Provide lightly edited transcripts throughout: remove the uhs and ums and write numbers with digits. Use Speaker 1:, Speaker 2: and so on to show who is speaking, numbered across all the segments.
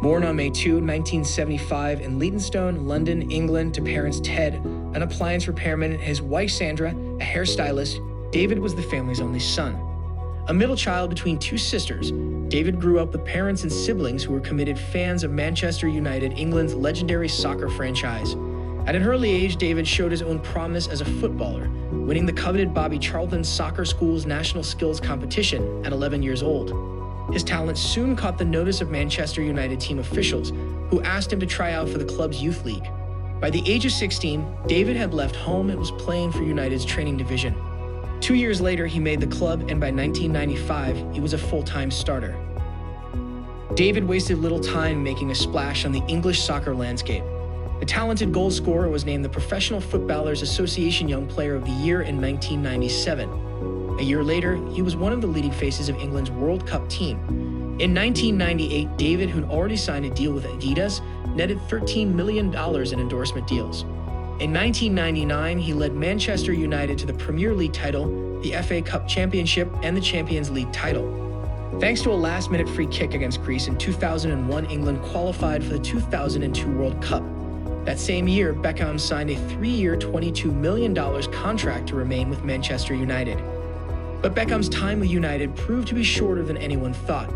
Speaker 1: Born on May 2, 1975 in Leytonstone, London, England, to parents Ted, an appliance repairman, and his wife Sandra, a hairstylist, David was the family's only son. A middle child between two sisters, David grew up with parents and siblings who were committed fans of Manchester United, England's legendary soccer franchise. At an early age, David showed his own promise as a footballer, winning the coveted Charlton Soccer School's national skills competition at 11 years old. His talent soon caught the notice of Manchester United team officials, who asked him to try out for the club's youth league. By the age of 16, David had left home and was playing for United's training division. 2 years later, he made the club, and by 1995, he was a full-time starter. David wasted little time making a splash on the English soccer landscape. The talented goal scorer was named the Professional Footballers Association Young Player of the Year in 1997. A year later, he was one of the leading faces of England's World Cup team. In 1998, David, who'd already signed a deal with Adidas, netted $13 million in endorsement deals. In 1999, he led Manchester United to the Premier League title, the FA Cup Championship, and the Champions League title. Thanks to a last-minute free kick against Greece in 2001, England qualified for the 2002 World Cup. That same year, Beckham signed a 3-year, $22 million contract to remain with Manchester United. But Beckham's time with United proved to be shorter than anyone thought.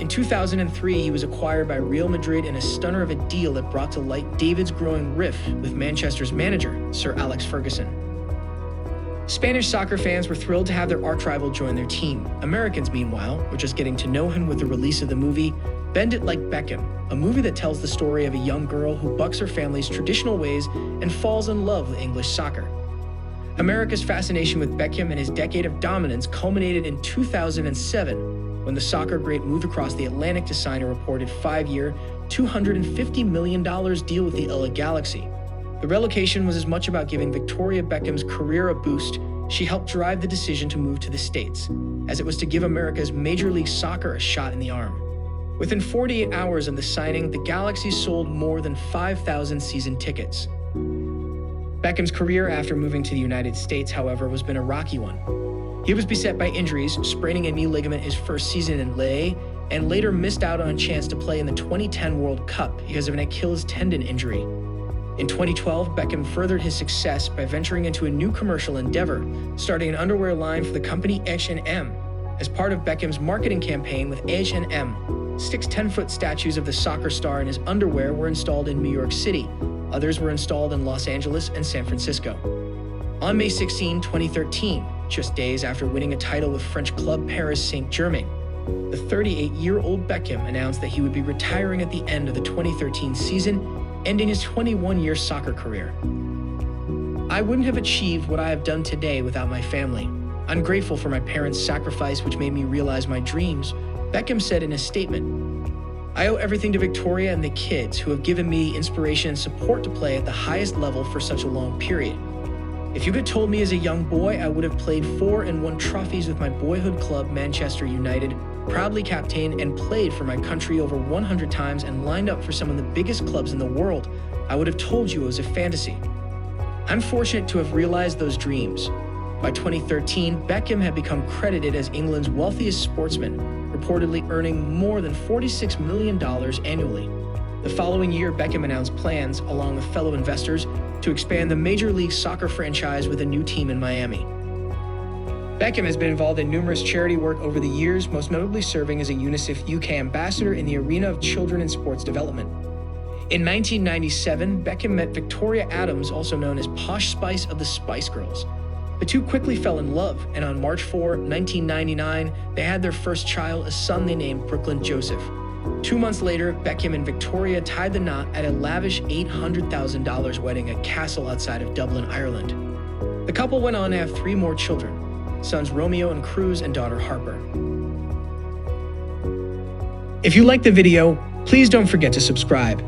Speaker 1: In 2003, he was acquired by Real Madrid in a stunner of a deal that brought to light David's growing rift with Manchester's manager, Sir Alex Ferguson. Spanish soccer fans were thrilled to have their arch-rival join their team. Americans, meanwhile, were just getting to know him with the release of the movie Bend It Like Beckham, a movie that tells the story of a young girl who bucks her family's traditional ways and falls in love with English soccer. America's fascination with Beckham and his decade of dominance culminated in 2007, when the soccer great moved across the Atlantic to sign a reported 5-year, $250 million deal with the LA Galaxy. The relocation was as much about giving Victoria Beckham's career a boost. She helped drive the decision to move to the States, as it was to give America's Major League Soccer a shot in the arm. Within 48 hours of the signing, the Galaxy sold more than 5,000 season tickets. Beckham's career after moving to the United States, however, has been a rocky one. He was beset by injuries, spraining a knee ligament his first season in LA, and later missed out on a chance to play in the 2010 World Cup because of an Achilles tendon injury. In 2012, Beckham furthered his success by venturing into a new commercial endeavor, starting an underwear line for the company H&M. As part of Beckham's marketing campaign with H&M, 6 10-foot statues of the soccer star in his underwear were installed in New York City. Others were installed in Los Angeles and San Francisco. On May 16, 2013, just days after winning a title with French club Paris Saint-Germain, the 38-year-old Beckham announced that he would be retiring at the end of the 2013 season, ending his 21-year soccer career. "I wouldn't have achieved what I have done today without my family. I'm grateful for my parents' sacrifice, which made me realize my dreams," Beckham said in a statement. "I owe everything to Victoria and the kids, who have given me inspiration and support to play at the highest level for such a long period. If you had told me as a young boy I would have played 4 and won trophies with my boyhood club, Manchester United, proudly captained and played for my country over 100 times and lined up for some of the biggest clubs in the world, I would have told you it was a fantasy. I'm fortunate to have realized those dreams." By 2013, Beckham had become credited as England's wealthiest sportsman, reportedly earning more than $46 million annually. The following year, Beckham announced plans, along with fellow investors, to expand the Major League Soccer franchise with a new team in Miami. Beckham has been involved in numerous charity work over the years, most notably serving as a UNICEF UK ambassador in the arena of children and sports development. In 1997, Beckham met Victoria Adams, also known as Posh Spice of the Spice Girls. The two quickly fell in love, and on March 4, 1999, they had their first child, a son they named Brooklyn Joseph. 2 months later, Beckham and Victoria tied the knot at a lavish $800,000 wedding at Castle outside of Dublin, Ireland. The couple went on to have 3 more children, sons Romeo and Cruz and daughter Harper. If you liked the video, please don't forget to subscribe.